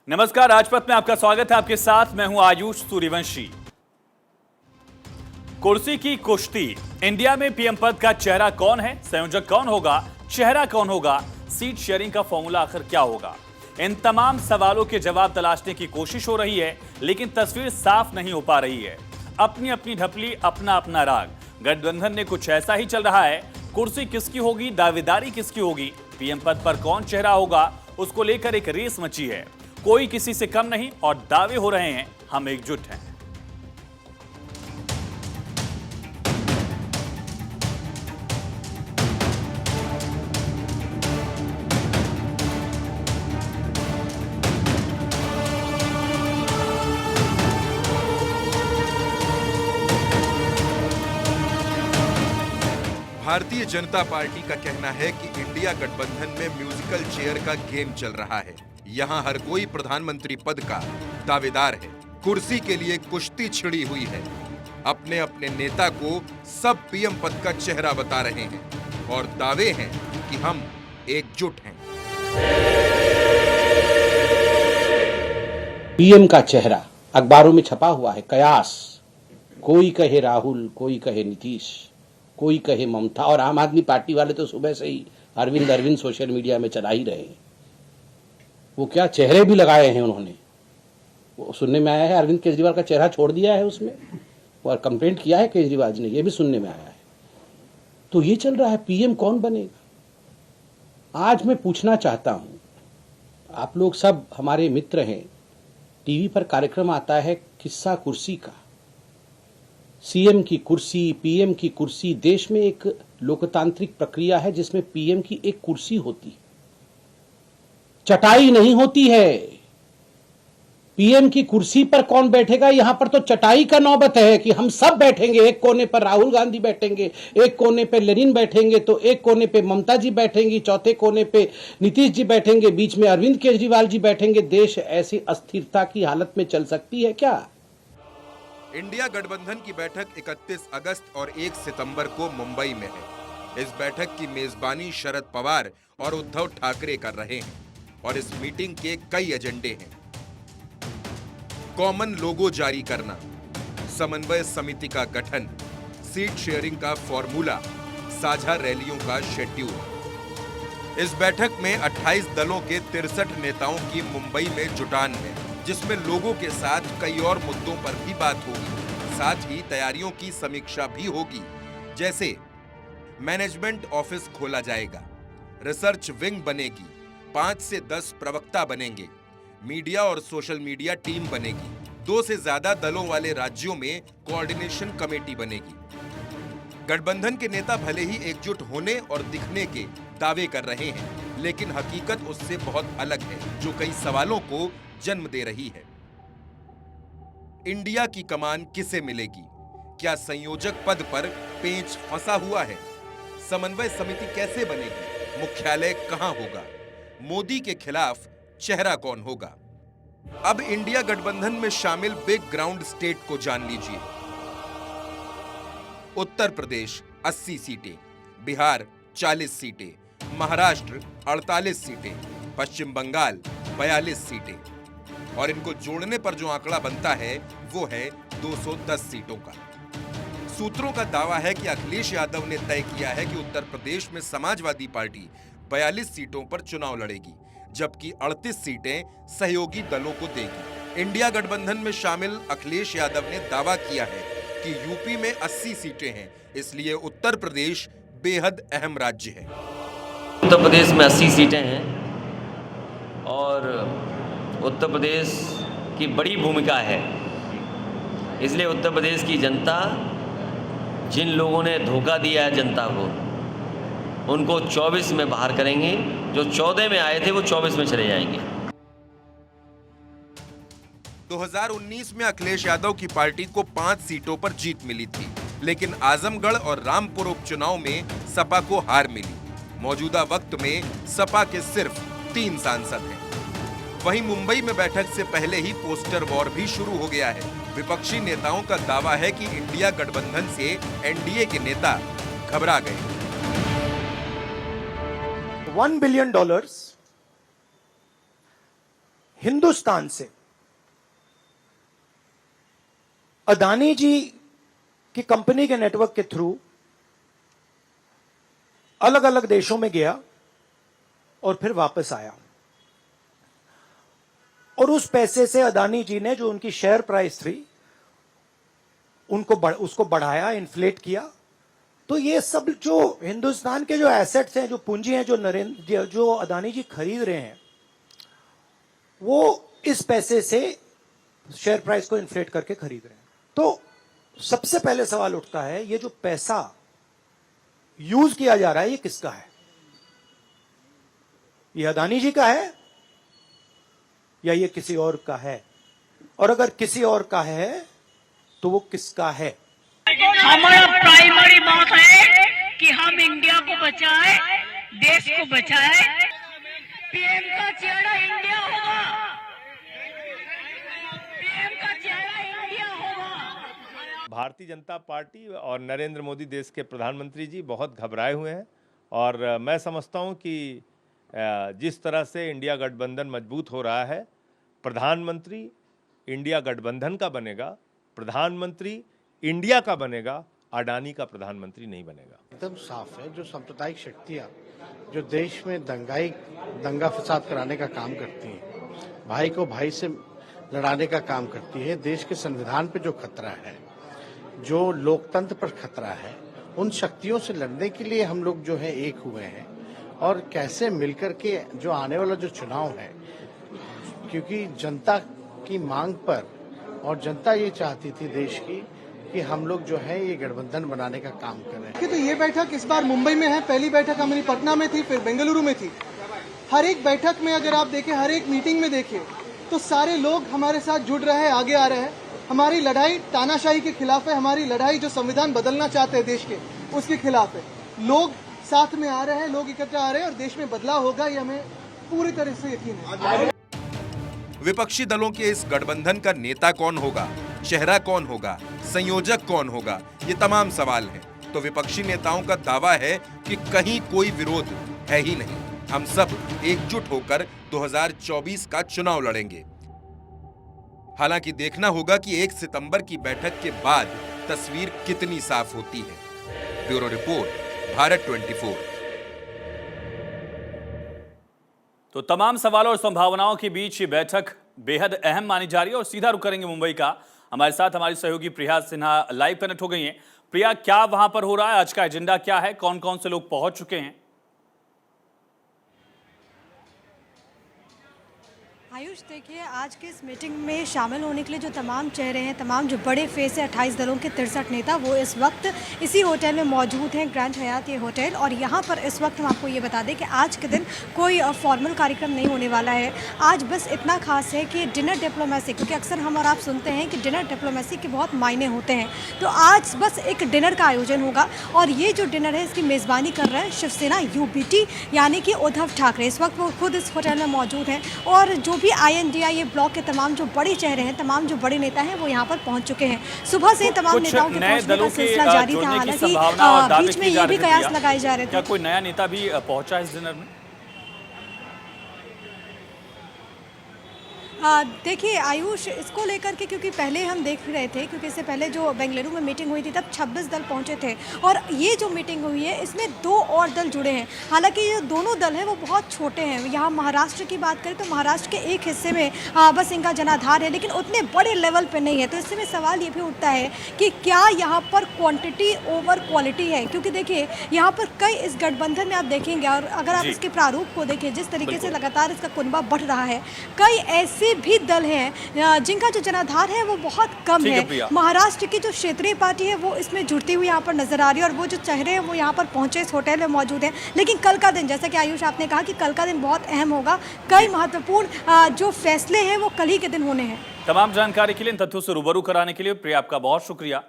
नमस्कार, राजपथ में आपका स्वागत है। आपके साथ मैं हूं आयुष सूर्यवंशी। कुर्सी की कुश्ती। इंडिया में पीएम पद का चेहरा कौन है, संयोजक कौन होगा, चेहरा कौन होगा, सीट शेयरिंग का फॉर्मूला आखिर क्या होगा? इन तमाम सवालों के जवाब तलाशने की कोशिश हो रही है, लेकिन तस्वीर साफ नहीं हो पा रही है। अपनी अपनी ढपली, अपना अपना राग। गठबंधन में कुछ ऐसा ही चल रहा है। कुर्सी किसकी होगी, दावेदारी किसकी होगी, पीएम पद पर कौन चेहरा होगा, उसको लेकर एक रेस मची है। कोई किसी से कम नहीं और दावे हो रहे हैं, हम एकजुट हैं। भारतीय जनता पार्टी का कहना है कि इंडिया गठबंधन में म्यूजिकल चेयर का गेम चल रहा है। यहाँ हर कोई प्रधानमंत्री पद का दावेदार है। कुर्सी के लिए कुश्ती छिड़ी हुई है। अपने अपने नेता को सब पीएम पद का चेहरा बता रहे हैं और दावे हैं कि हम एकजुट हैं। पीएम का चेहरा अखबारों में छपा हुआ है, कयास। कोई कहे राहुल, कोई कहे नीतीश, कोई कहे ममता, और आम आदमी पार्टी वाले तो सुबह से ही अरविंद सोशल मीडिया में चला ही रहे हैं। वो क्या चेहरे भी लगाए हैं उन्होंने। वो सुनने में आया है अरविंद केजरीवाल का चेहरा छोड़ दिया है उसमें, और कंप्लेंट किया है केजरीवाल जी ने, ये भी सुनने में आया है। तो ये चल रहा है, पीएम कौन बनेगा। आज मैं पूछना चाहता हूं, आप लोग सब हमारे मित्र हैं, टीवी पर कार्यक्रम आता है किस्सा कुर्सी का, सीएम की कुर्सी, पीएम की कुर्सी। देश में एक लोकतांत्रिक प्रक्रिया है जिसमें पीएम की एक कुर्सी होती है, चटाई नहीं होती है। पीएम की कुर्सी पर कौन बैठेगा, यहां पर तो चटाई का नौबत है कि हम सब बैठेंगे। एक कोने पर राहुल गांधी बैठेंगे, एक कोने पे लेनिन बैठेंगे, तो एक कोने पे ममता जी बैठेंगी, चौथे कोने पे नीतीश जी बैठेंगे, बीच में अरविंद केजरीवाल जी बैठेंगे। देश ऐसी अस्थिरता की हालत में चल सकती है क्या? इंडिया गठबंधन की बैठक 31 अगस्त और 1 सितंबर को मुंबई में है। इस बैठक की मेजबानी शरद पवार और उद्धव ठाकरे कर रहे हैं और इस मीटिंग के कई एजेंडे हैं। कॉमन लोगो जारी करना, समन्वय समिति का गठन, सीट शेयरिंग का फॉर्मूला, साझा रैलियों का शेड्यूल। इस बैठक में 28 दलों के 63 नेताओं की मुंबई में जुटान है, जिसमें लोगों के साथ कई और मुद्दों पर भी बात होगी। साथ ही तैयारियों की समीक्षा भी होगी, जैसे मैनेजमेंट ऑफिस खोला जाएगा, रिसर्च विंग बनेगी, 5 से 10 प्रवक्ता बनेंगे, मीडिया और सोशल मीडिया टीम बनेगी, 2 से ज्यादा दलों वाले राज्यों में कोऑर्डिनेशन कमेटी बनेगी। गठबंधन के नेता भले ही एकजुट होने और दिखने के दावे कर रहे हैं, लेकिन हकीकत उससे बहुत अलग है, जो कई सवालों को जन्म दे रही है। इंडिया की कमान किसे मिलेगी? क्या संयोजक पद पर पेंच फंसा हुआ है? समन्वय समिति कैसे बनेगी? मुख्यालय कहां होगा? मोदी के खिलाफ चेहरा कौन होगा? अब इंडिया गठबंधन में शामिल बिग ग्राउंड स्टेट को जान लीजिए। उत्तर प्रदेश 80 सीटें, बिहार 40 सीटें, महाराष्ट्र 48 सीटें, पश्चिम बंगाल 42 सीटें, और इनको जोड़ने पर जो आंकड़ा बनता है वो है 210 सीटों का। सूत्रों का दावा है कि अखिलेश यादव ने तय किया है कि उत्तर प्रदेश में समाजवादी पार्टी 42 सीटों पर चुनाव लड़ेगी, जबकि 38 सीटें सहयोगी दलों को देगी। इंडिया गठबंधन में शामिल अखिलेश यादव ने दावा किया है कि यूपी में 80 सीटें हैं, इसलिए उत्तर प्रदेश बेहद अहम राज्य है। उत्तर प्रदेश में 80 सीटें हैं और उत्तर प्रदेश की बड़ी भूमिका है, इसलिए उत्तर प्रदेश की जनता, जिन लोगों ने धोखा दिया है जनता को, उनको 24 में बाहर करेंगे। जो 14 में आए थे वो 24 में चले जाएंगे। 2019 में अखिलेश यादव की पार्टी को 5 सीटों पर जीत मिली थी, लेकिन आजमगढ़ और रामपुर उपचुनाव में सपा को हार मिली। मौजूदा वक्त में सपा के सिर्फ 3 सांसद हैं। वहीं मुंबई में बैठक से पहले ही पोस्टर वॉर भी शुरू हो गया है। विपक्षी नेताओं का दावा है कि इंडिया गठबंधन से एनडीए के नेता घबरा गए। $1 billion हिंदुस्तान से अदानी जी की कंपनी के नेटवर्क के थ्रू अलग अलग देशों में गया और फिर वापस आया, और उस पैसे से अदानी जी ने जो उनकी शेयर प्राइस थी उसको बढ़ाया, इन्फ्लेट किया। तो ये सब जो हिंदुस्तान के जो एसेट्स हैं, जो पूंजी हैं, जो अदानी जी खरीद रहे हैं, वो इस पैसे से शेयर प्राइस को इन्फ्लेट करके खरीद रहे हैं। तो सबसे पहले सवाल उठता है, ये जो पैसा यूज किया जा रहा है ये किसका है? ये अदानी जी का है या ये किसी और का है? और अगर किसी और का है तो वो किसका है? हमारा प्राइमरी बात है कि हम इंडिया को बचाएं, देश को बचाएं। पीएम का चेहरा इंडिया होगा, पीएम का चेहरा इंडिया होगा। भारतीय जनता पार्टी और नरेंद्र मोदी देश के प्रधानमंत्री जी बहुत घबराए हुए हैं, और मैं समझता हूं कि जिस तरह से इंडिया गठबंधन मजबूत हो रहा है, प्रधानमंत्री इंडिया गठबंधन का बनेगा, प्रधानमंत्री इंडिया का बनेगा, अडानी का प्रधानमंत्री नहीं बनेगा। एकदम साफ है, जो सांप्रदायिक शक्तियां जो देश में दंगा फसाद कराने का काम करती हैं, भाई को भाई से लड़ाने का काम करती है, देश के संविधान पे जो खतरा है, जो लोकतंत्र पर खतरा है, उन शक्तियों से लड़ने के लिए हम लोग जो है एक हुए हैं। और कैसे मिलकर के जो आने वाला जो चुनाव है, क्योंकि जनता की मांग पर, और जनता ये चाहती थी देश की कि हम लोग जो है ये गठबंधन बनाने का काम करें। तो ये बैठक इस बार मुंबई में है, पहली बैठक हमारी पटना में थी, फिर बेंगलुरु में थी। हर एक बैठक में अगर आप देखें, हर एक मीटिंग में देखें, तो सारे लोग हमारे साथ जुड़ रहे हैं, आगे आ रहे हैं। हमारी लड़ाई तानाशाही के खिलाफ है, हमारी लड़ाई जो संविधान बदलना चाहते हैं देश के, उसके खिलाफ है। लोग साथ में आ रहे हैं, लोग इकट्ठा आ रहे हैं, और देश में बदलाव होगा, ये हमें पूरी तरह से यकीन है। विपक्षी दलों के इस गठबंधन का नेता कौन होगा, चेहरा कौन होगा, संयोजक कौन होगा, ये तमाम सवाल हैं। तो विपक्षी नेताओं का दावा है कि कहीं कोई विरोध है ही नहीं, हम सब एकजुट होकर 2024 का चुनाव लड़ेंगे। हालांकि देखना होगा कि 1 सितंबर की बैठक के बाद तस्वीर कितनी साफ होती है। Bureau report, Bharat 24। तो तमाम सवालों और संभावनाओं के बीच ये बैठक बेहद अहम मानी जा रही है, और सीधा रुख करेंगे मुंबई का। हमारे साथ हमारी सहयोगी प्रिया सिन्हा लाइव कनेक्ट हो गई हैं। प्रिया, क्या वहां पर हो रहा है, आज का एजेंडा क्या है, कौन कौन से लोग पहुंच चुके हैं? आयुष, देखिए, आज के इस मीटिंग में शामिल होने के लिए जो तमाम चेहरे हैं, तमाम जो बड़े फेस है, 28 दलों के 63 नेता, वो इस वक्त इसी होटल में मौजूद हैं, ग्रैंड हयात ये होटल। और यहाँ पर इस वक्त हम आपको ये बता दें कि आज के दिन कोई फॉर्मल कार्यक्रम नहीं होने वाला है। आज बस इतना खास है कि डिनर डिप्लोमेसी, क्योंकि अक्सर हम और आप सुनते हैं कि डिनर डिप्लोमेसी के बहुत मायने होते हैं, तो आज बस एक डिनर का आयोजन होगा। और ये जो डिनर है, इसकी मेज़बानी कर रहे हैं शिवसेना UBT, यानी कि उद्धव ठाकरे। इस वक्त वो खुद इस होटल में मौजूद हैं, और जो भी INDIA ब्लॉक के तमाम जो बड़े चेहरे हैं, तमाम जो बड़े नेता हैं, वो यहाँ पर पहुंच चुके हैं। सुबह से तमाम नेताओं के पहुंचने का सिलसिला जारी था। हालांकि बीच में ये भी कयास लगाए जा रहे थे। क्या कोई नया नेता भी पहुंचा इस डिनर में? देखिए आयुष, इसको लेकर के, क्योंकि पहले हम देख रहे थे, क्योंकि इससे पहले जो बेंगलुरु में मीटिंग हुई थी तब 26 दल पहुंचे थे, और ये जो मीटिंग हुई है इसमें 2 और दल जुड़े हैं। हालांकि ये दोनों दल हैं वो बहुत छोटे हैं। यहाँ महाराष्ट्र की बात करें तो महाराष्ट्र के एक हिस्से में बस इनका जनाधार है, लेकिन उतने बड़े लेवल पर नहीं है। तो इससे में सवाल ये भी उठता है कि क्या यहाँ पर क्वान्टिटी ओवर क्वालिटी है, क्योंकि देखिए यहाँ पर कई इस गठबंधन में आप देखेंगे, और अगर आप इसके प्रारूप को देखें, जिस तरीके से लगातार इसका कुनबा बढ़ रहा है, कई ऐसे भी दल हैं जिनका जो जनाधार है वो बहुत कम है। महाराष्ट्र की जो क्षेत्रीय पार्टी है वो इसमें जुड़ती हुई यहाँ पर नजर आ रही है, और वो जो चेहरे हैं वो यहाँ पर पहुंचे, इस होटल में मौजूद हैं। लेकिन कल का दिन, जैसा कि आयुष आपने कहा कि कल का दिन बहुत अहम होगा, कई महत्वपूर्ण जो फैसले हैं वो कल ही के दिन होने हैं। तमाम जानकारी के लिए, इन तथ्यों से रूबरू कराने के लिए प्रिया, आपका बहुत शुक्रिया।